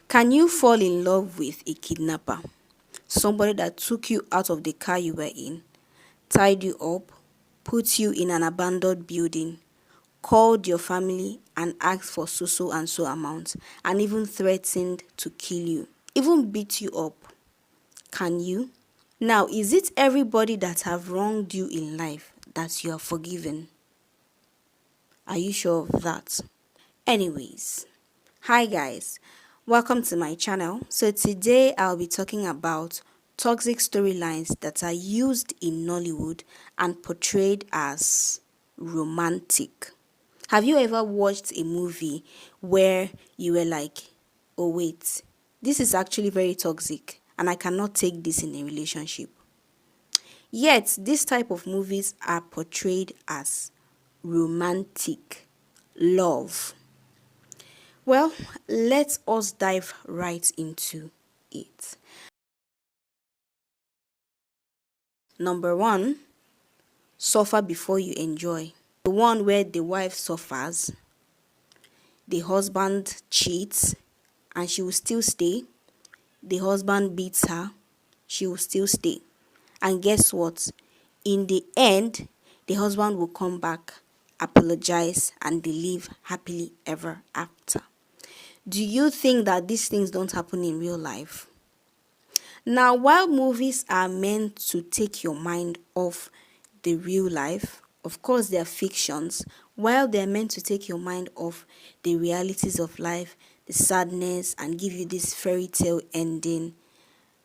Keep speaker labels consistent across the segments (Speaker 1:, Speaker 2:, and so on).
Speaker 1: Can you fall in love with a kidnapper? Somebody that took you out of the car you were in, tied you up, put you in an abandoned building, called your family and asked for so and so amount, and even threatened to kill you, even beat you up. Can you? Now, is it everybody that have wronged you in life that you are forgiven? Are you sure of that? Anyways, hi guys, welcome to my channel. So today I'll be talking about toxic storylines that are used in Nollywood and portrayed as romantic. Have you ever watched a movie where you were like, oh wait, this is actually very toxic and I cannot take this in a relationship? Yet, this type of movies are portrayed as romantic love. Well, let us dive right into it. Number one, suffer before you enjoy. The one where the wife suffers, the husband cheats, and she will still stay. The husband beats her, she will still stay. And guess what? In the end, the husband will come back, apologize, and they live happily ever after. Do you think that these things don't happen in real life? Now, while movies are meant to take your mind off the real life, of course they are fictions, while they are meant to take your mind off the realities of life, the sadness, and give you this fairy tale ending,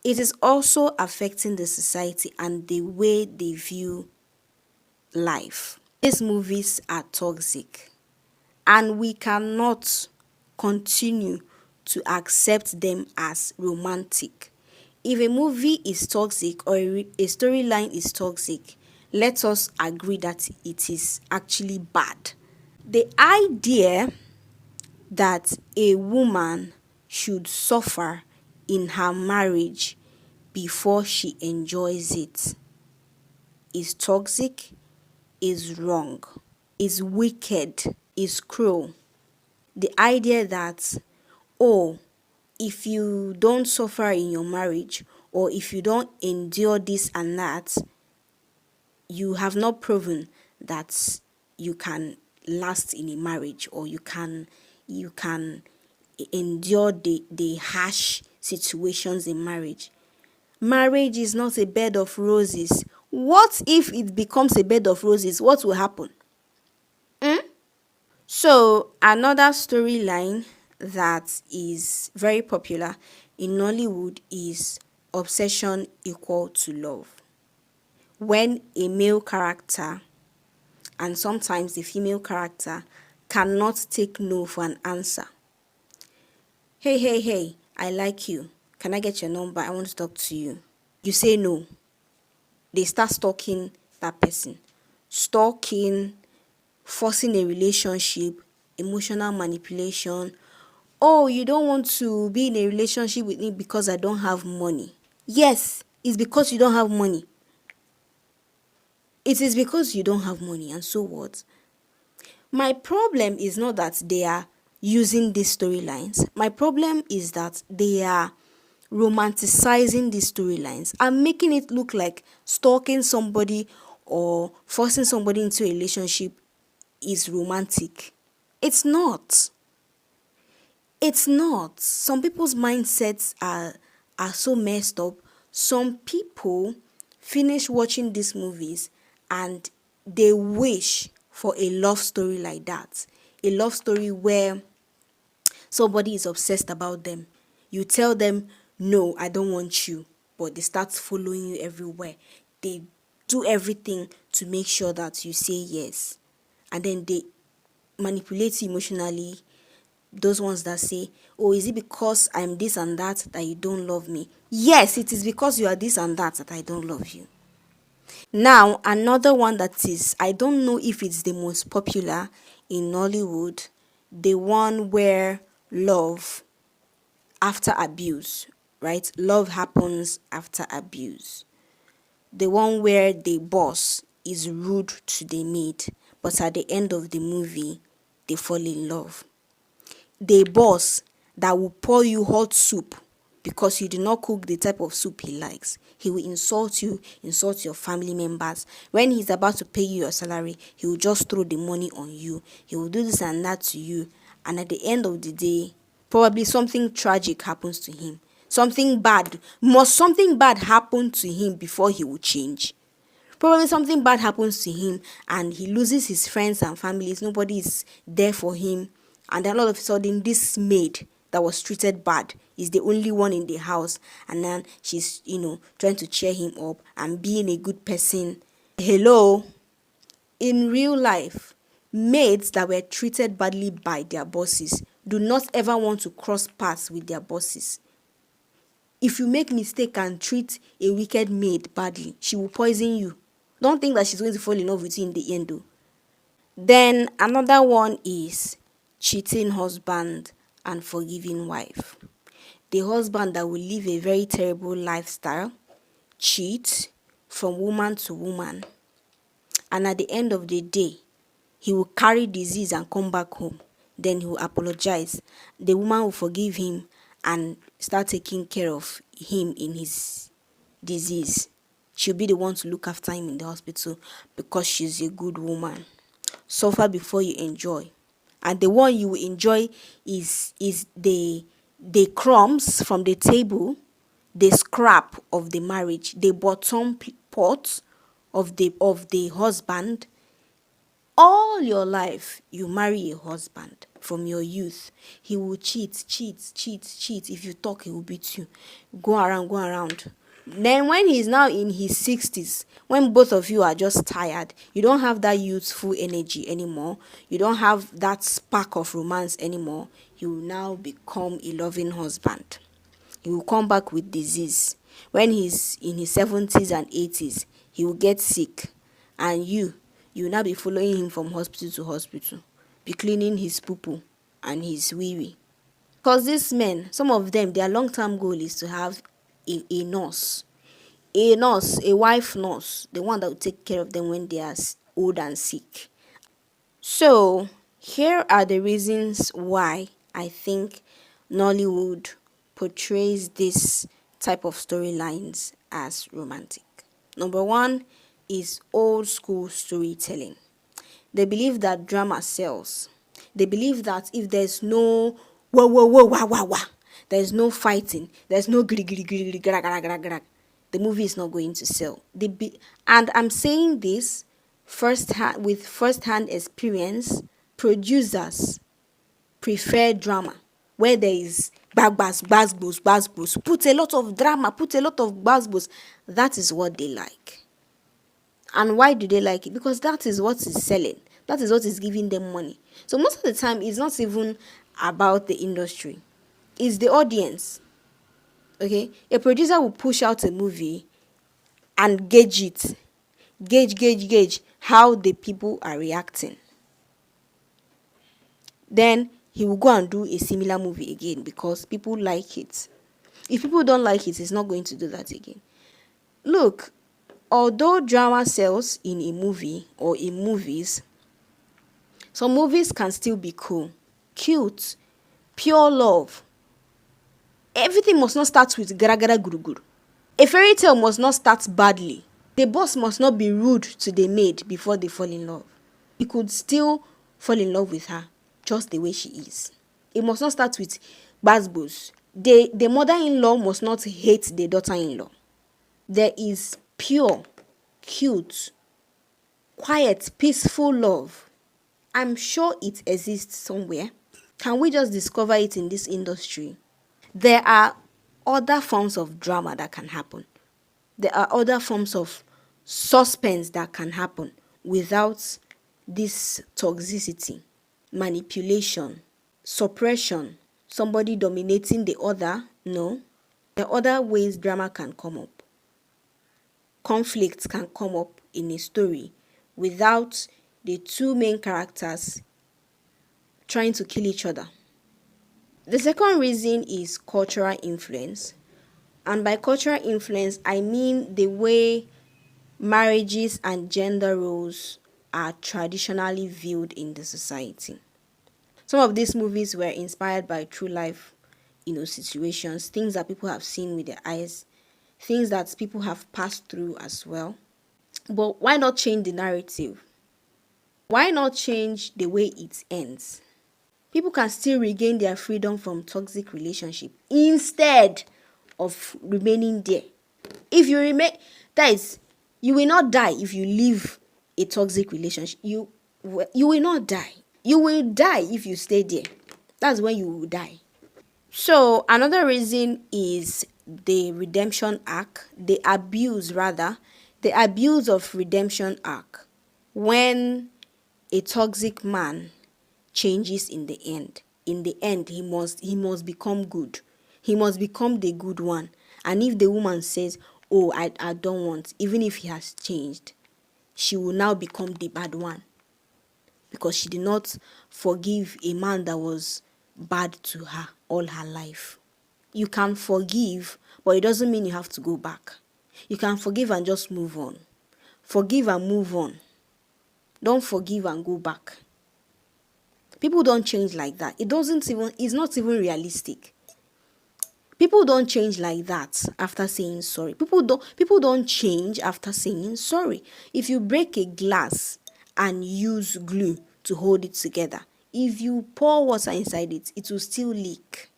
Speaker 1: it is also affecting the society and the way they view life. These movies are toxic, and we cannot continue to accept them as romantic. If a movie is toxic or a storyline is toxic, let us agree that it is actually bad. The idea that a woman should suffer in her marriage before she enjoys it is toxic, is wrong, is wicked, is cruel. The idea that, oh, if you don't suffer in your marriage or if you don't endure this and that, you have not proven that you can last in a marriage or you can endure the harsh situations in marriage. Marriage is not a bed of roses. What if it becomes a bed of roses? What will happen? So, another storyline that is very popular in Nollywood is obsession equal to love. When a male character and sometimes the female character cannot take no for an answer. Hey, hey, hey, I like you. Can I get your number? I want to talk to you. You say no. They start stalking that person. Stalking, forcing a relationship, emotional manipulation. Oh, you don't want to be in a relationship with me because I don't have money. Yes, it's because you don't have money. It is because you don't have money, and so what? My problem is not that they are using these storylines. My problem is that they are romanticizing these storylines and making it look like stalking somebody or forcing somebody into a relationship is romantic. It's not. It's not. Some people's mindsets are so messed up. Some people finish watching these movies and they wish for a love story like that. A love story where somebody is obsessed about them. You tell them, no, I don't want you. But they start following you everywhere. They do everything to make sure that you say yes. And then they manipulate you emotionally. Those ones that say, oh, is it because I'm this and that you don't love me? Yes, it is because you are this and that I don't love you. Now, another one that is, I don't know if it's the most popular in Nollywood, the one where love after abuse, right? Love happens after abuse. The one where the boss is rude to the maid, but at the end of the movie, they fall in love. The boss that will pour you hot soup because you do not cook the type of soup he likes. He will insult you, insult your family members. When he's about to pay you your salary, he will just throw the money on you. He will do this and that to you. And at the end of the day, probably something tragic happens to him. Something bad. Must something bad happen to him before he will change? Probably something bad happens to him and he loses his friends and families. Nobody is there for him. And then all of a sudden, this maid that was treated bad is the only one in the house. And then she's, trying to cheer him up and being a good person. Hello? In real life, maids that were treated badly by their bosses do not ever want to cross paths with their bosses. If you make mistake and treat a wicked maid badly, she will poison you. Don't think that she's going to fall in love with you in the end though. Then another one is cheating husband and forgiving wife. The husband that will live a very terrible lifestyle, cheat from woman to woman, and at the end of the day, he will carry disease and come back home. Then he will apologize. The woman will forgive him and start taking care of him in his disease. She'll be the one to look after him in the hospital because she's a good woman. Suffer before you enjoy. And the one you will enjoy is the crumbs from the table, the scrap of the marriage, the bottom pot of the husband. All your life, you marry a husband from your youth. He will cheat. If you talk, he will beat you. Go around. Then when he's now in his 60s, when both of you are just tired, you don't have that youthful energy anymore. You don't have that spark of romance anymore. He will now become a loving husband. He will come back with disease. When he's in his 70s and 80s, he will get sick. And you will now be following him from hospital to hospital, be cleaning his poo-poo and his wee-wee. Because these men, some of them, their long-term goal is to have a nurse, a wife nurse, the one that will take care of them when they are old and sick. So, here are the reasons why I think Nollywood portrays this type of storylines as romantic. Number one is old school storytelling. They believe that drama sells. They believe that if there's no wah wah wah wah wah wah, there's no fighting, there's no gri gri gri gri gra gra gra gra, the movie is not going to sell. And I'm saying this with first-hand experience. Producers prefer drama where there is bagbos. Put a lot of drama, put a lot of bagbos. That is what they like. And why do they like it? Because that is what is selling. That is what is giving them money. So most of the time, it's not even about the industry. It's the audience. Okay? A producer will push out a movie and gauge it. Gauge how the people are reacting. Then he will go and do a similar movie again because people like it. If people don't like it, he's not going to do that again. Look, although drama sells in a movie or in movies, some movies can still be cool, cute, pure love. Everything must not start with gara gara guru guru. A fairy tale must not start badly. The boss must not be rude to the maid before they fall in love. He could still fall in love with her just the way she is. It must not start with basbos. The mother-in-law must not hate the daughter-in-law. There is pure, cute, quiet, peaceful love. I'm sure it exists somewhere. Can we just discover it in this industry? There are other forms of drama that can happen. There are other forms of suspense that can happen without this toxicity, manipulation, suppression, somebody dominating the other. No. There are other ways drama can come up. Conflicts can come up in a story without the two main characters trying to kill each other. The second reason is cultural influence. And by cultural influence, I mean the way marriages and gender roles are traditionally viewed in the society. Some of these movies were inspired by true life situations, things that people have seen with their eyes, things that people have passed through as well. But why not change the narrative? Why not change the way it ends? People can still regain their freedom from toxic relationship instead of remaining there. If you remain, that is, you will not die if you leave a toxic relationship. You will not die. You will die if you stay there. That's when you will die. So another reason is the redemption arc, the abuse of redemption arc. When a toxic man changes in the end. In the end, he must become good. He must become the good one. And if the woman says, "Oh, I don't want," even if he has changed, she will now become the bad one because she did not forgive a man that was bad to her all her life. You can forgive, but it doesn't mean you have to go back. You can forgive and just move on. Forgive and move on. Don't forgive and go back. People don't change like that. It's not even realistic. People don't change like that after saying sorry. People don't change after saying sorry. If you break a glass and use glue to hold it together, if you pour water inside it, it will still leak.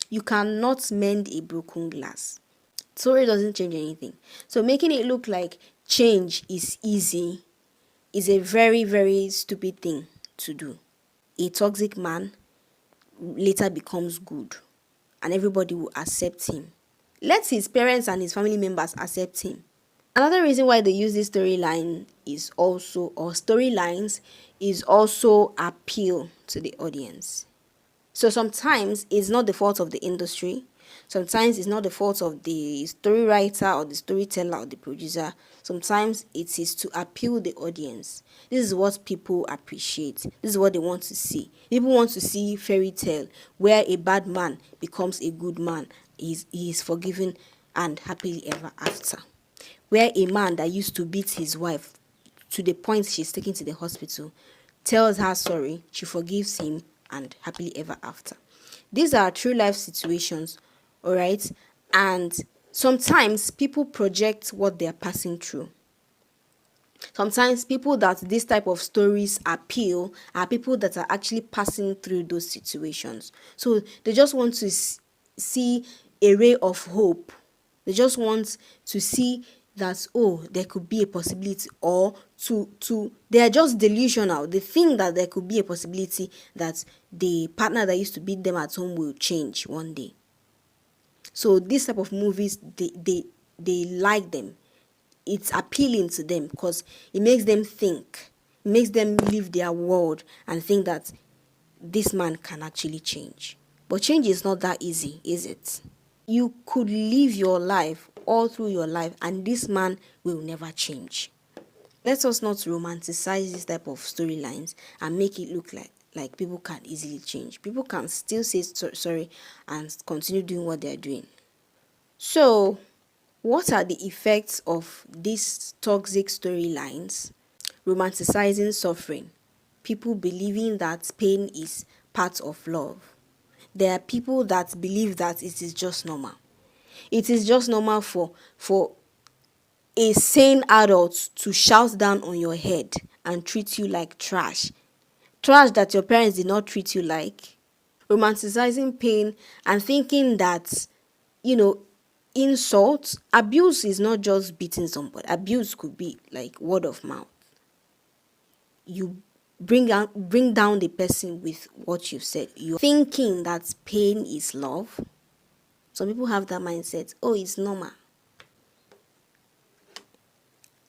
Speaker 1: You cannot mend a broken glass. Sorry doesn't change anything. So making it look like change is easy is a very, very stupid thing to do. A toxic man later becomes good and everybody will accept him. Let his parents and his family members accept him. Another reason why they use this storylines is also appeal to the audience. So sometimes it's not the fault of the industry. Sometimes it's not the fault of the story writer or the storyteller or the producer. Sometimes it is to appeal the audience. This is what people appreciate. This is what they want to see. People want to see fairy tale where a bad man becomes a good man. He is forgiven and happily ever after. Where a man that used to beat his wife to the point she's taken to the hospital tells her sorry, she forgives him, and happily ever after. These are true life situations, all right? And sometimes people project what they're passing through. Sometimes people that this type of stories appeal are people that are actually passing through those situations. So they just want to see a ray of hope. They just want to see that, oh, there could be a possibility, or they are just delusional. They think that there could be a possibility that the partner that used to beat them at home will change one day. So this type of movies, they like them. It's appealing to them because it makes them think. It makes them live their world and think that this man can actually change. But change is not that easy, is it? You could live your life all through your life and this man will never change. Let us not romanticize this type of storylines and make it look like people can easily change. People can still say sorry and continue doing what they're doing. So, what are the effects of these toxic storylines? Romanticizing suffering. People believing that pain is part of love. There are people that believe that it is just normal. It is just normal for a sane adult to shout down on your head and treat you like trash. Trash that your parents did not treat you like. Romanticizing pain and thinking that, insult, abuse is not just beating somebody. Abuse could be like word of mouth. You bring down the person with what you've said. You're thinking that pain is love. Some people have that mindset. Oh, it's normal.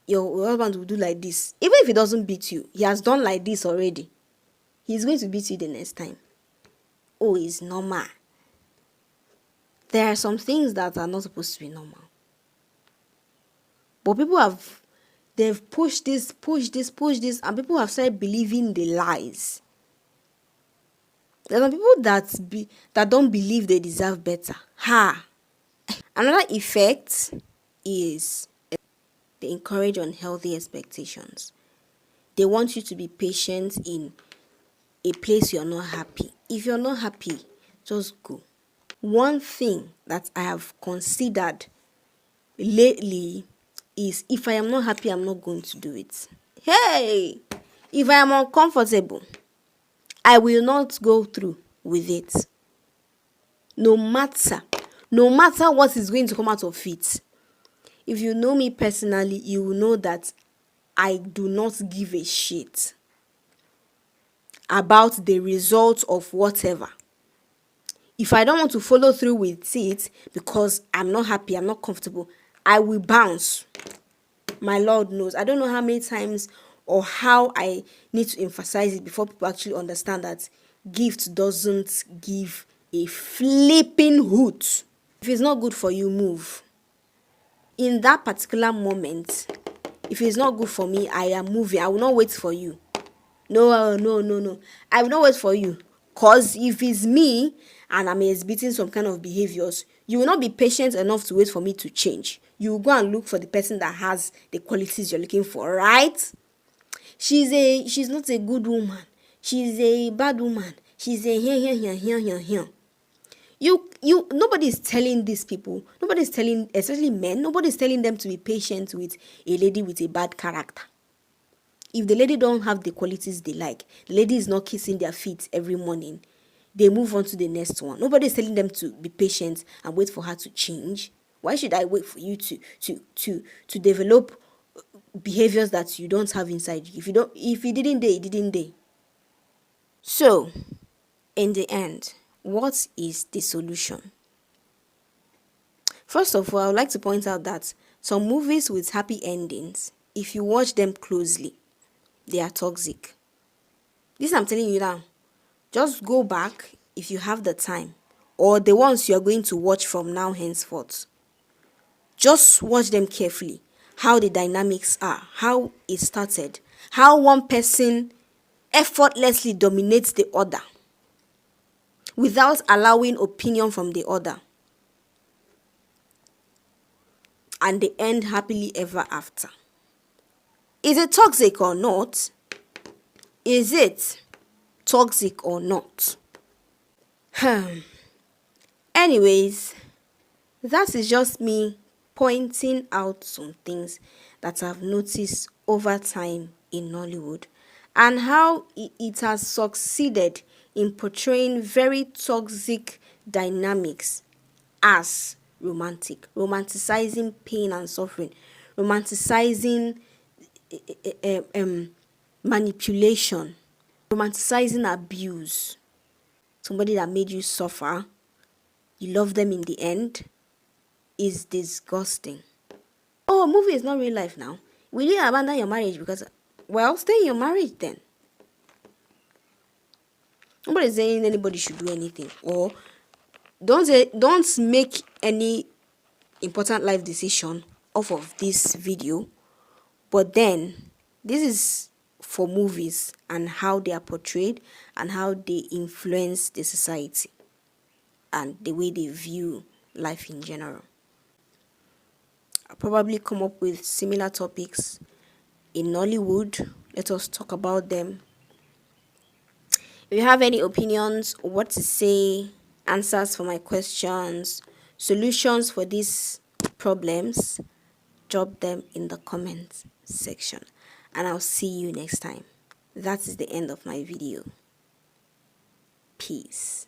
Speaker 1: Your husband will do like this. Even if he doesn't beat you, he has done like this already. He's going to beat you the next time. Oh, it's normal. There are some things that are not supposed to be normal. But they've pushed this, and people have started believing the lies. There are people that don't believe they deserve better. Another effect is they encourage unhealthy expectations. They want you to be patient in a place you're not happy. If you're not happy, Just go. One thing that I have considered lately is if I am not happy, I'm not going to do it. Hey! If I am uncomfortable, I will not go through with it. No matter what is going to come out of it. If you know me personally, you will know that I do not give a shit about the result of whatever. If I don't want to follow through with it because I'm not happy, I'm not comfortable, I will bounce. My Lord knows. I don't know how many times or how I need to emphasize it before people actually understand that gift doesn't give a flipping hoot. If it's not good for you, move. In that particular moment, if it's not good for me, I am moving. I will not wait for you. No. I will not wait for you. Because if it's me and I'm exhibiting some kind of behaviors, you will not be patient enough to wait for me to change. You will go and look for the person that has the qualities you're looking for, right? She's not a good woman. She's a bad woman. She's a here. Nobody is telling these people, nobody is telling, especially men, nobody is telling them to be patient with a lady with a bad character. If the lady don't have the qualities they like, the lady is not kissing their feet every morning, they move on to the next one. Nobody is telling them to be patient and wait for her to change. Why should I wait for you to develop behaviors that you don't have inside you? If you didn't they didn't they. So, in the end, what is the solution? First of all, I would like to point out that some movies with happy endings, if you watch them closely, they are toxic. This I'm telling you now. Just go back if you have the time, or the ones you are going to watch from now henceforth. Just watch them carefully. How the dynamics are, how it started, how one person effortlessly dominates the other without allowing opinion from the other, and they end happily ever after. Is it toxic or not? Is it toxic or not? Anyways, that is just me pointing out some things that I've noticed over time in Nollywood and how it has succeeded in portraying very toxic dynamics as romanticizing pain and suffering, romanticizing manipulation, romanticizing abuse. Somebody that made you suffer, you love them in the end, is disgusting. Oh, movie is not real life now. Will you abandon your marriage because, well, stay in your marriage then. Nobody's saying anybody should do anything, or don't make any important life decision off of this video. But then, this is for movies and how they are portrayed and how they influence the society and the way they view life in general. I'll probably come up with similar topics in Nollywood. Let us talk about them. If you have any opinions, what to say, answers for my questions, solutions for these problems, drop them in the comments section. And I'll see you next time. That is the end of my video. Peace.